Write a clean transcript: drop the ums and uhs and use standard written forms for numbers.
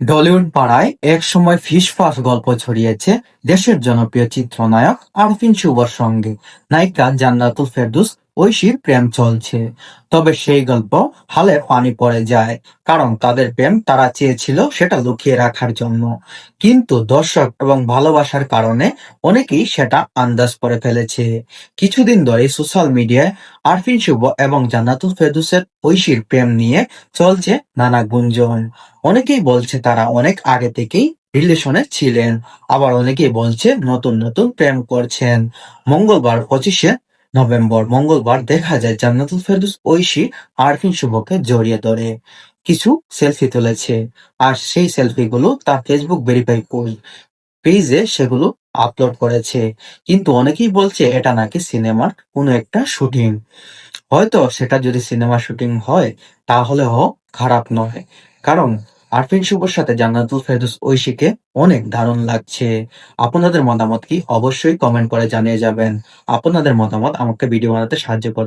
Tollywood পাড়ায় একসময় ফিসফাস গল্প ছড়িয়েছে দেশের জনপ্রিয় চিত্রনায়ক আরফিন শুভর সঙ্গে নায়িকা জান্নাতুল ফেরদৌস ঐশীর প্রেম চলছে। তবে সেই গল্প হালে পানি পড়ে যায়, কারণ তাদের প্রেম তারা চেয়েছিল সেটা লুকিয়ে রাখার জন্য। কিন্তু দর্শক এবং ভালোবাসার কারণে অনেকেই সেটা আন্দাজ করে ফেলেছে। কিছুদিন ধরে সোশ্যাল মিডিয়ায় আরফিন শুভ এবং জান্নাতুল ফেরদৌসের ঐশীর প্রেম নিয়ে চলছে নানা গুঞ্জন। অনেকেই বলছে তারা অনেক আগে থেকেই রিলেশনে ছিলেন, আবার অনেকেই বলছে নতুন নতুন প্রেম করছেন। মঙ্গলবার 25শে নভেম্বর মঙ্গলবার দেখা যায় জান্নাতুল ফেরদৌস ঐশী আরফিন শুভকে জড়িয়ে ধরে কিছু সেলফি তুলেছে। আর সেই সেলফিগুলো তার ফেসবুক ভেরিফাই পেজে সেগুলো আপলোড করেছে। কিন্তু অনেকেই বলছে এটা নাকি সিনেমার কোনো একটা শুটিং। হয়তো সেটা যদি সিনেমা শুটিং হয় তাহলেও খারাপ নয়, কারণ আরফিন শুভর সাথে জান্নাতুল ফেরদৌস ঐশীকে অনেক দারুণ লাগছে। আপনাদের মতামত কি? অবশ্যই কমেন্ট করে জানিয়ে যাবেন। আপনাদের মতামত আমাকে ভিডিও বানাতে সাহায্য করবে।